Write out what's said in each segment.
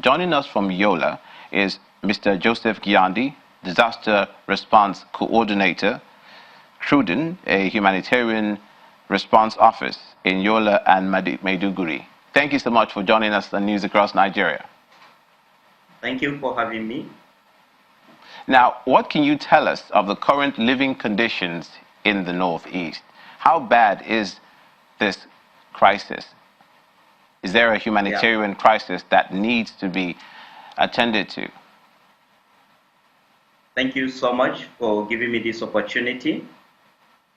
joining us from Yola is Mr. Joseph Giandi, Disaster Response Coordinator, CRUDAN, a humanitarian response office in Yola and Maiduguri. Thank you so much for joining us on News Across Nigeria. Thank you for having me. Now, what can you tell us of the current living conditions in the Northeast? How bad is this crisis? Is there a humanitarian crisis that needs to be attended to? Thank you so much for giving me this opportunity.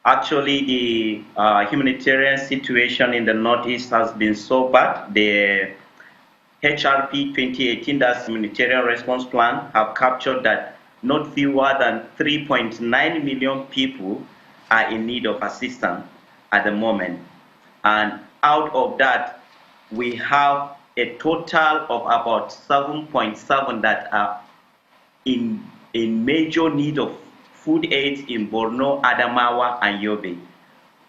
Actually, the humanitarian situation in the Northeast has been so bad. The HRP 2018, that's Humanitarian Response Plan, have captured that not fewer than 3.9 million people are in need of assistance at the moment. And out of that, we have a total of about 7.7 that are in major need of food aid in Borno, Adamawa, and Yobe,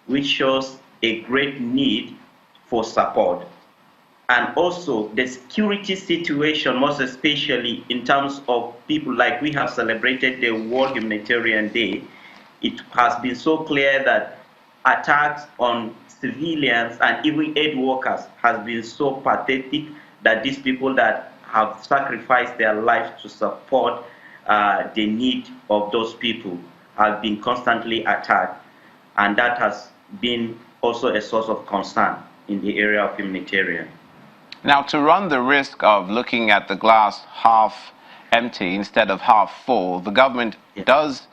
which shows a great need for support. And also the security situation, most especially in terms of people, like we have celebrated the World Humanitarian Day, it has been so clear that attacks on civilians and even aid workers has been so pathetic that these people that have sacrificed their lives to support the need of those people have been constantly attacked, and that has been also a source of concern in the area of humanitarian. Now, to run the risk of looking at the glass half empty instead of half full, the government does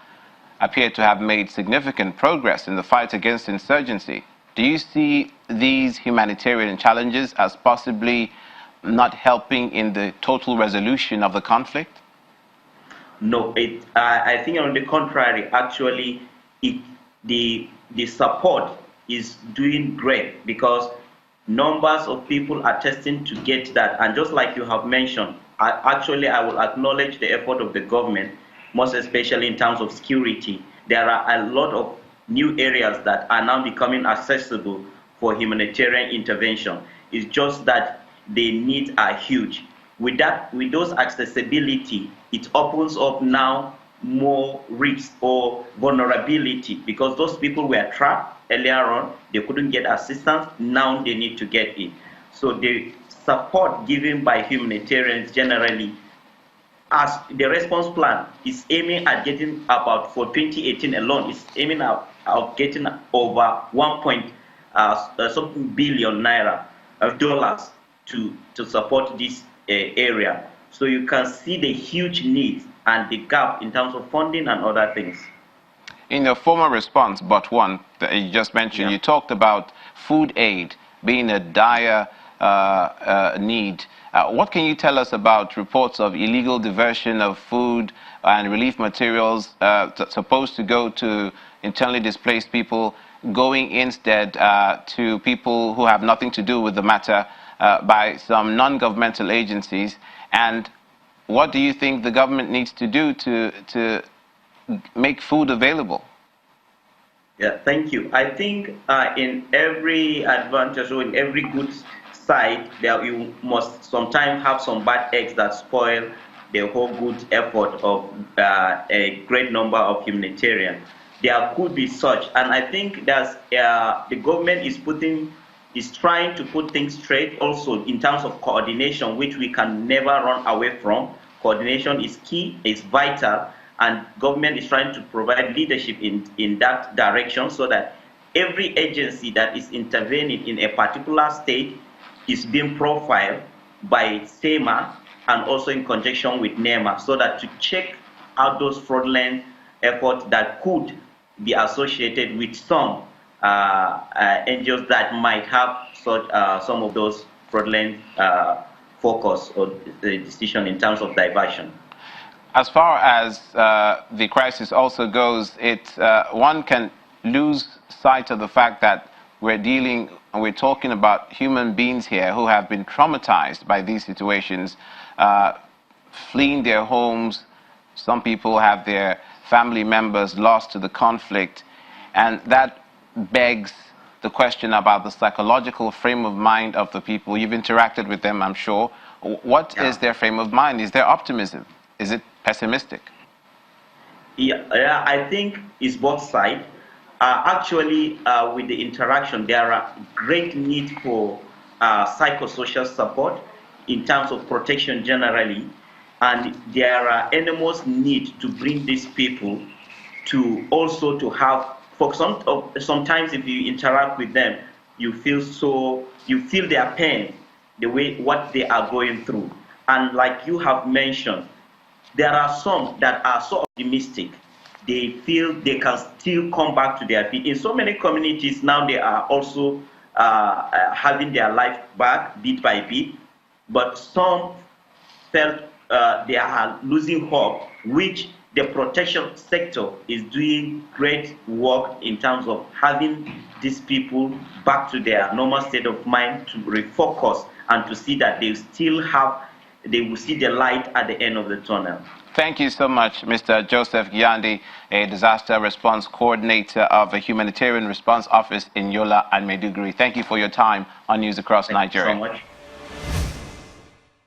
appear to have made significant progress in the fight against insurgency. Do you see these humanitarian challenges as possibly not helping in the total resolution of the conflict? No, I think on the contrary, actually, the support is doing great because numbers of people are testing to get that. And just like you have mentioned, I will acknowledge the effort of the government, most especially in terms of security. There are a lot of new areas that are now becoming accessible for humanitarian intervention. It's just that the needs are huge. With those accessibility, it opens up now more risks or vulnerability because those people were trapped earlier on, they couldn't get assistance, now they need to get it. So the support given by humanitarians generally, as the response plan is aiming at getting about, for 2018 alone, is aiming at getting over 1.something billion naira of dollars to support this area. So you can see the huge need and the gap in terms of funding and other things. In your former response, but one that you just mentioned, you talked about food aid being a dire need. What can you tell us about reports of illegal diversion of food and relief materials supposed to go to internally displaced people, going instead to people who have nothing to do with the matter by some non-governmental agencies? And what do you think the government needs to do to make food available? Yeah, thank you. I think in every advantage or in every good side, there you must sometimes have some bad eggs that spoil the whole good effort of a great number of humanitarians. There could be such, and I think there's the government is trying to put things straight also in terms of coordination, which we can never run away from. Coordination is key, is vital, and government is trying to provide leadership in that direction so that every agency that is intervening in a particular state is being profiled by SEMA and also in conjunction with NEMA, so that to check out those fraudulent efforts that could be associated with some NGOs that might have such, some of those fraudulent focus or the decision in terms of diversion. As far as the crisis also goes, one can lose sight of the fact that we're talking about human beings here who have been traumatized by these situations, fleeing their homes. Some people have their family members lost to the conflict, and that begs the question about the psychological frame of mind of the people. You've interacted with them, I'm sure. What is their frame of mind? Is there optimism? Is it pessimistic? Yeah, I think it's both sides. Actually, with the interaction, there are great need for psychosocial support in terms of protection generally, and there are enormous need to bring these people to also to have. For sometimes if you interact with them, you feel their pain, the way what they are going through, and like you have mentioned, there are some that are so optimistic. They feel they can still come back to their feet. In so many communities now, they are also having their life back bit by bit. But some felt they are losing hope, which the protection sector is doing great work in terms of having these people back to their normal state of mind, to refocus and to see that they will see the light at the end of the tunnel. Thank you so much, Mr. Joseph Gyandi, a disaster response coordinator of a humanitarian response office in Yola and Maiduguri. Thank you for your time on News Across Nigeria. Thank you so much.